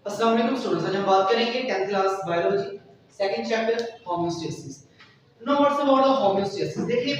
अस्सलाम वालेकुम स्टूडेंट्स, आज हम बात करेंगे 10th class biology second chapter homeostasis. Now what's about the homeostasis. देखिए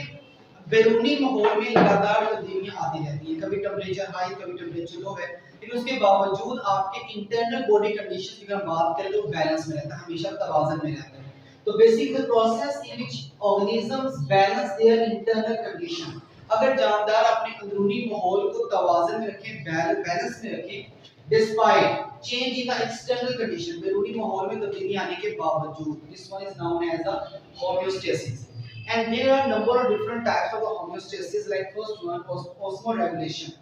बैरूनी माहौल में लगातार तब्दीलियां आती रहती हैं, कभी टेंपरेचर हाई कभी टेंपरेचर लो है, लेकिन उसके बावजूद आपके इंटरनल बॉडी कंडीशन की अगर बात करें तो बैलेंस में रहता है, हमेशा तवाज़ुन में रहता है। तो basic the process in which organisms balance their internal condition. अगर जानदार अपने अंदरूनी माहौल को तवाज़ुन में रखें, बैलेंस में रखें despite change in the external condition, बैरूनी माहौल में तब्दीली आने के बावजूद, this one is known as the homeostasis. And there are number of different types of the homeostasis, like first one osmoregulation.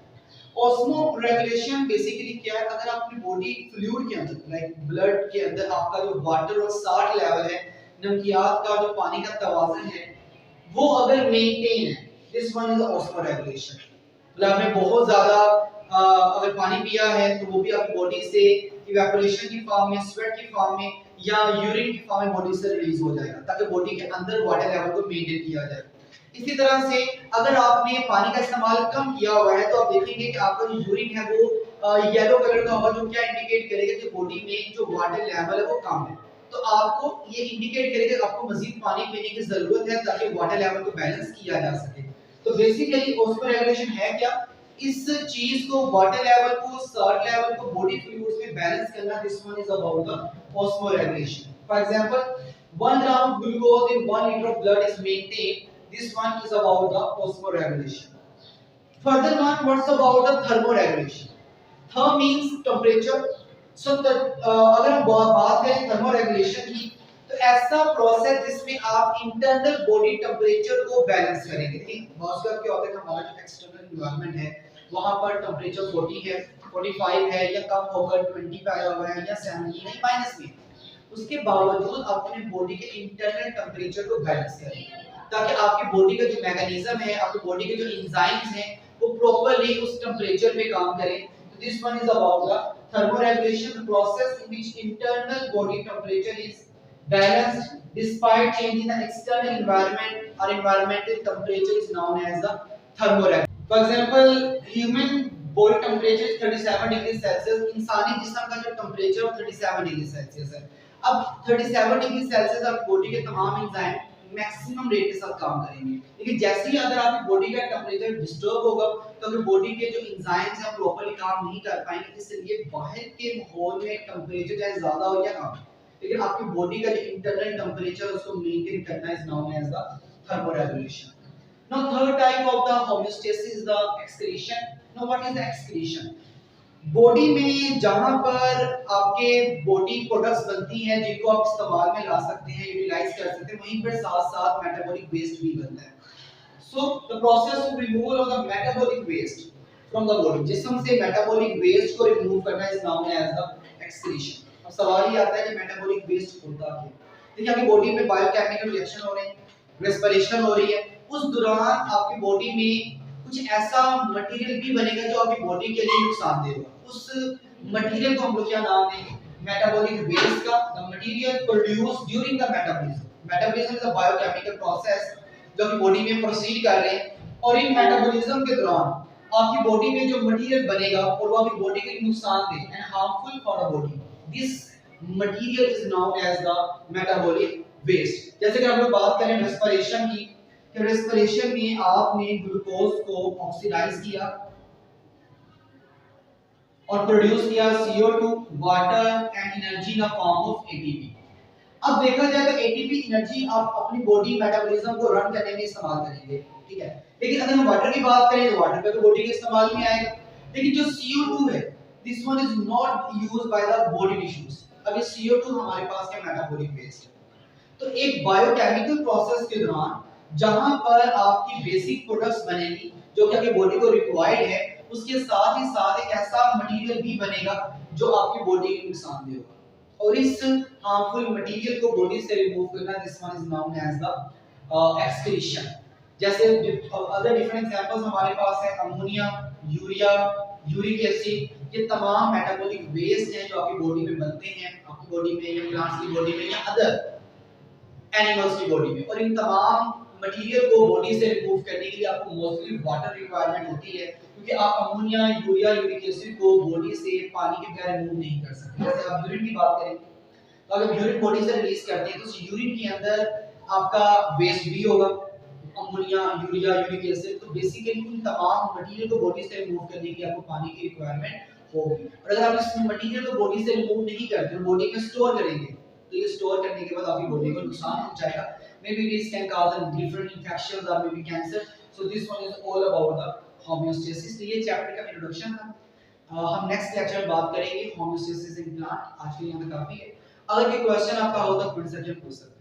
Osmoregulation basically क्या है, अगर आपकी बॉडी फ्लूइड के अंदर लाइक ब्लड के अंदर आपका जो वाटर और साल्ट लेवल है, नमकियात का जो पानी का तवाज़ुन है, वो अगर मेंटेन है, दिस वन इज ऑस्मोरेगुलेशन। मतलब आपने बहुत ज्यादा अगर पानी पिया है तो वो भी आपकी बॉडी से इवेपोरेशन की फॉर्म में, स्वेट की फॉर्म में या यूरिन की फॉर्म में बॉडी से रिलीज हो जाएगा, ताकि बॉडी के अंदर वाटर लेवल को मेंटेन किया जाए। इसी तरह से अगर आपने पानी का इस्तेमाल कम किया हुआ है तो आप देखेंगे कि आपका जो यूरिन है वो येलो कलर का होगा, जो क्या इंडिकेट करेगा कि बॉडी में जो वाटर लेवल है वो कम है। तो आपको ये इंडिकेट करेगा कि आपको मजीद पानी पीने की जरूरत है ताकि वाटर लेवल को बैलेंस किया जा सके। तो बेसिकली ऑस्मोरेगुलेशन है क्या, इस चीज को वाटर लेवल को, सॉल्ट लेवल को बॉडी फ्लूइड्स में बैलेंस करना, this one is about the osmoregulation. For example 1 gram of glucose in 1 liter of blood is maintained, this one is about the osmoregulation. Further one, what's about the thermoregulation? Therm means temperature. So अगर हम बात करें thermoregulation की, तो ऐसा process जिसमें आप internal body temperature को बैलेंस करेंगे। देखिए बहुत बार क्या होता है कि हमारा जो एक्सटर्नल एनवायरनमेंट है वहां पर टेम्परेचर 40 है, 45 है, या कम होकर 20 पे आया हुआ है, या 17 है, माइनस में, उसके बावजूद अपने बॉडी के इंटरनल टेम्परेचर को बैलेंस करें ताकि आपकी बॉडी का जो मैकेनिज्म है, आपकी बॉडी के जो एंजाइम्स हैं वो प्रॉपर्ली उस टेम्परेचर पे काम करें। तो this one is about the thermoregulation, process in which internal body temperature is balanced despite change in the external environment or environmental temperature is known as the thermoregulation. For example, human body temperature is 37 degree Celsius, इंसानी जिस्म का जो temperature 37 degree Celsius है। अब 37 degree Celsius आपकी body के तमाम enzyme maximum rate के साथ काम करेंगे, लेकिन जैसे ही अगर आपकी बॉडी का टेम्परेचर डिस्टर्ब होगा तो अगर बॉडी के जो एंजाइम्स हैं प्रॉपर्ली काम नहीं कर पाएंगे, इसलिए बाहर के माहौल में टेम्परेचर चाहे ज्यादा हो या कम, लेकिन आपकी बॉडी का जो इंटरनल टेम्परेचर उसको मेंटेन करना is known as the thermoregulation. Now third type of the homeostasis is the excretion. Now what is the excretion? Body में जहां पर आपके बॉडी प्रोडक्ट्स बनती हैं जिनको आप इस्तेमाल में ला सकते हैं, यूटिलाइज कर सकते हैं, वहीं पर साथ साथ मेटाबॉलिक वेस्ट भी बनता है। So the process of removal of the metabolic waste from the body, जिस्म से मेटाबॉलिक वेस्ट को रिमूव करना is known as the excretion. अब सवाल ये आता है कि मेटाबॉलिक वेस्ट होता क्या है। देखिए आपकी बॉडी में बायोकेमिकल रिएक्शन हो रहे हैं, रेस्पिरेशन हो रही है, उस दौरान आपकी बॉडी में कुछ ऐसा मटेरियल भी बनेगा जो आपकी बॉडी के लिए नुकसानदेह होगा। उस मटेरियल को हम लोग क्या नाम देंगे, मेटाबॉलिक वेस्ट का। The material produced during the metabolism, metabolism is a biochemical process जो आपकी बॉडी में प्रोसीड कर रहे हैं, और इन मेटाबॉलिज्म के दौरान आपकी बॉडी में जो मटेरियल बनेगा और वो आपकी बॉडी के लिए नुकसानदेह and harmful for the body, this material is known as the metabolic waste. जैसे कि हम लोग बात करें रेस्पिरेशन की, कि रेस्पिरेशन में आपने ग्लूकोज को ऑक्सीडाइज किया और प्रोड्यूस किया CO2, water and energy in the form of ATP। अब देखा जाए तो ATP एनर्जी आप अपनी बॉडी मेटाबॉलिज्म को रन करने में इस्तेमाल करेंगे, ठीक है, लेकिन अगर हम वाटर की बात करें तो वाटर पे तो बॉडी के इस्तेमाल में आएगा, लेकिन जो CO2 है this one is not used by the body tissues. अब ये CO2 हमारे पास क्या मेटाबॉलिक वेस्ट है। तो एक बायोकेमिकल प्रोसेस के दौरान जहां पर आपकी बेसिक प्रोडक्ट्स बनेगी जो कि आपकी बॉडी को रिक्वायर्ड है, उसके साथ ही साथ एक ऐसा मटेरियल भी बनेगा जो आपकी बॉडी को नुकसानदेह होगा, और इस हार्मफुल मटेरियल को बॉडी से रिमूव करना, this one is known as the excretion. जैसे अदर डिफरेंट एग्जांपल्स हमारे पास है अमोनिया, यूरिया, यूरिक एसिड, ये तमाम मेटाबॉलिक वेस्ट हैं जो आपकी बॉडी में बनते हैं, आपकी बॉडी में या प्लांट्स की बॉडी में या अदर एनिमल्स की बॉडी में, और इन तमाम मटेरियल को बॉडी से रिमूव करने के लिए आपको मोस्टली वाटर रिक्वायरमेंट होती है, कि आप अमोनिया, यूरिया, यूरिक एसिड को बॉडी से पानी के बगैर रिमूव नहीं कर सकते। जैसे आप यूरिन की बात करें तो अगर यूरिन बॉडी से रिलीज करते हैं तो उस यूरिन के अंदर आपका वेस्ट भी होगा, अमोनिया, यूरिया, यूरिक एसिड। तो बेसिकली उन तमाम मटेरियल को बॉडी से रिमूव करने के लिए आपको पानी की रिक्वायरमेंट होगी। और अगर आप इस मटेरियल को बॉडी से रिमूव नहीं करते, बॉडी में स्टोर करेंगे, तो ये स्टोर करने के बाद आपकी बॉडी को नुकसान पहुंचाएगा। Maybe this can cause different infections or maybe cancer. So this one is all about the homeostasis। तो ये चैप्टर का इंट्रोडक्शन था। हम नेक्स्ट लेक्चर में बात करेंगे होमोस्टेसिस इन प्लांट। आज के लिए यहाँ तक काफी है। अगर कोई क्वेश्चन आपका हो तो कमेंट सेक्शन में पूछ सकते हैं।